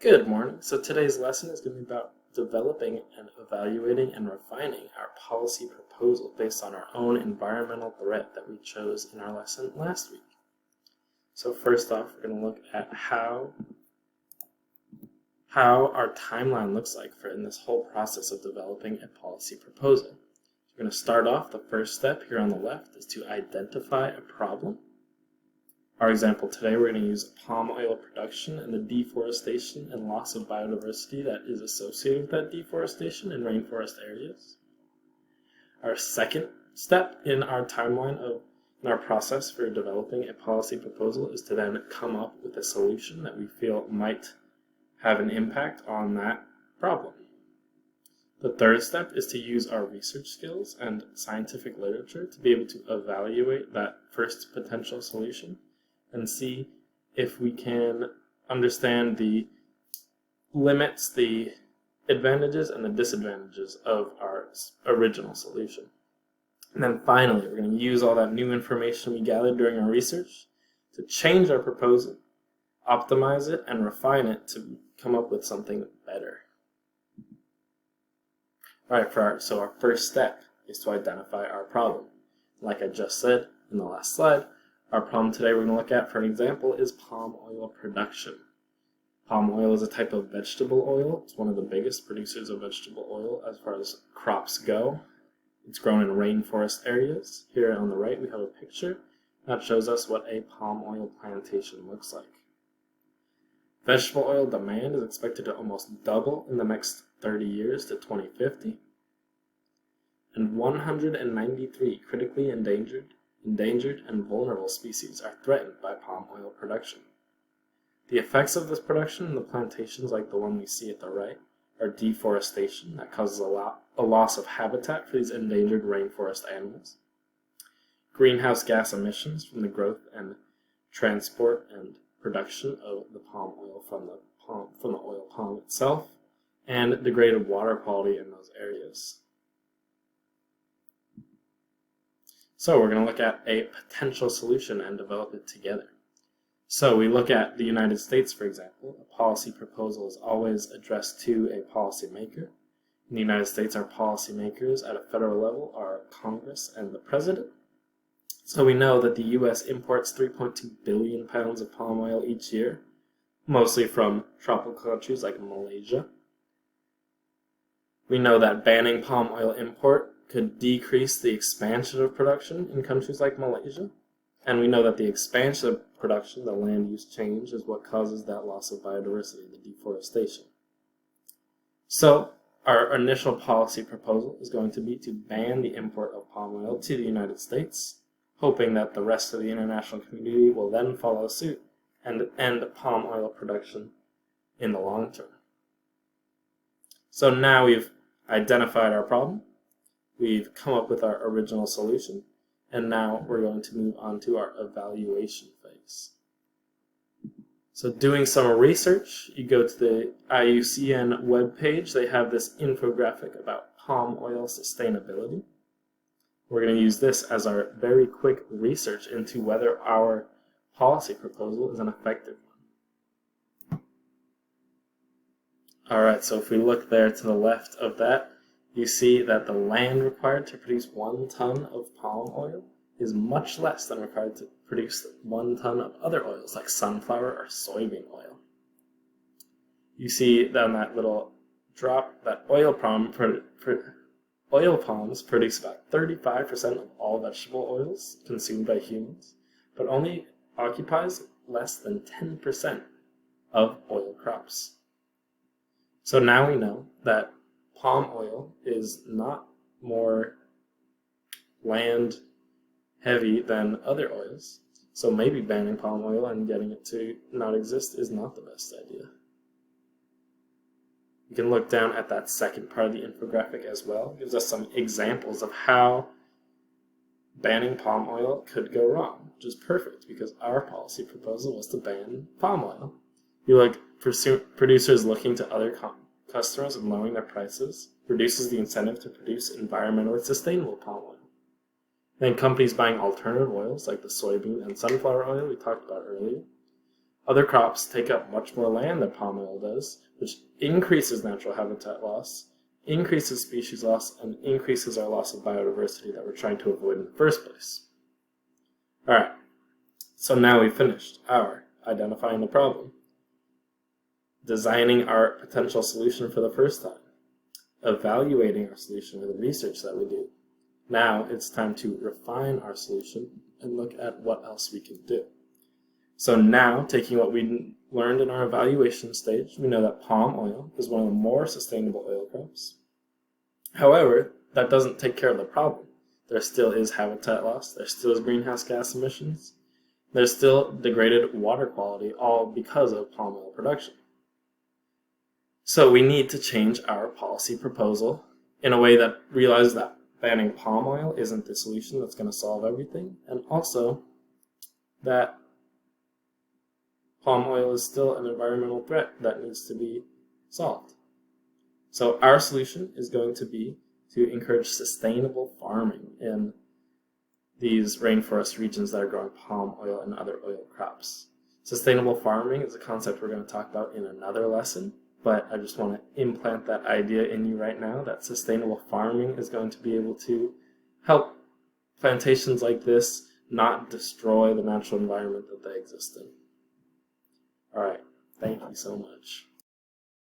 Good morning. So today's lesson is going to be about developing and evaluating and refining our policy proposal based on our own environmental threat that we chose in our lesson last week. So first off, we're going to look at how our timeline looks like in this whole process of developing a policy proposal. We're going to start off, the first step here on the left is to identify a problem. Our example today, we're going to use palm oil production and the deforestation and loss of biodiversity that is associated with that deforestation in rainforest areas. Our second step in our timeline in our process for developing a policy proposal is to then come up with a solution that we feel might have an impact on that problem. The third step is to use our research skills and scientific literature to be able to evaluate that first potential solution and see if we can understand the limits, the advantages, and the disadvantages of our original solution. And then finally, we're going to use all that new information we gathered during our research to change our proposal, optimize it, and refine it to come up with something better. Alright, so our first step is to identify our problem. Like I just said in the last slide, our problem today we're going to look at, for an example, is palm oil production. Palm oil is a type of vegetable oil. It's one of the biggest producers of vegetable oil as far as crops go. It's grown in rainforest areas. Here on the right we have a picture that shows us what a palm oil plantation looks like. Vegetable oil demand is expected to almost double in the next 30 years to 2050. And 193 critically endangered and vulnerable species are threatened by palm oil production. The effects of this production in the plantations like the one we see at the right are deforestation that causes a loss of habitat for these endangered rainforest animals, greenhouse gas emissions from the growth and transport and production of the palm oil from the oil palm itself, and degraded water quality in those areas. So we're going to look at a potential solution and develop it together. So we look at the United States, for example. A policy proposal is always addressed to a policymaker. In the United States, our policymakers at a federal level are Congress and the President. So we know that the U.S. imports 3.2 billion pounds of palm oil each year, mostly from tropical countries like Malaysia. We know that banning palm oil import could decrease the expansion of production in countries like Malaysia. And we know that the expansion of production, the land use change, is what causes that loss of biodiversity, the deforestation. So our initial policy proposal is going to be to ban the import of palm oil to the United States, hoping that the rest of the international community will then follow suit and end palm oil production in the long term. So now we've identified our problem. We've come up with our original solution, and now we're going to move on to our evaluation phase. So doing some research, you go to the IUCN webpage. They have this infographic about palm oil sustainability. We're going to use this as our very quick research into whether our policy proposal is an effective one. Alright, so if we look there to the left of that, you see that the land required to produce 1 ton of palm oil is much less than required to produce 1 ton of other oils like sunflower or soybean oil. You see that on that little drop that oil palms produce about 35% of all vegetable oils consumed by humans, but only occupies less than 10% of oil crops. So now we know that palm oil is not more land heavy than other oils, so maybe banning palm oil and getting it to not exist is not the best idea. You can look down at that second part of the infographic as well. It gives us some examples of how banning palm oil could go wrong, which is perfect because our policy proposal was to ban palm oil. You look for producers looking to other customers and lowering their prices reduces the incentive to produce environmentally sustainable palm oil. Then companies buying alternative oils like the soybean and sunflower oil we talked about earlier Other crops take up much more land than palm oil does, which increases natural habitat loss, increases species loss, and increases our loss of biodiversity that we're trying to avoid in the first place. Alright, so now we've finished our identifying the problem, designing our potential solution for the first time, evaluating our solution with the research that we do. Now it's time to refine our solution and look at what else we can do. So now, taking what we learned in our evaluation stage, we know that palm oil is one of the more sustainable oil crops. However, that doesn't take care of the problem. There still is habitat loss, there still is greenhouse gas emissions, there's still degraded water quality, all because of palm oil production. So we need to change our policy proposal in a way that realizes that banning palm oil isn't the solution that's going to solve everything, and also that palm oil is still an environmental threat that needs to be solved. So our solution is going to be to encourage sustainable farming in these rainforest regions that are growing palm oil and other oil crops. Sustainable farming is a concept we're going to talk about in another lesson, but I just want to implant that idea in you right now that sustainable farming is going to be able to help plantations like this not destroy the natural environment that they exist in. All right, thank you so much.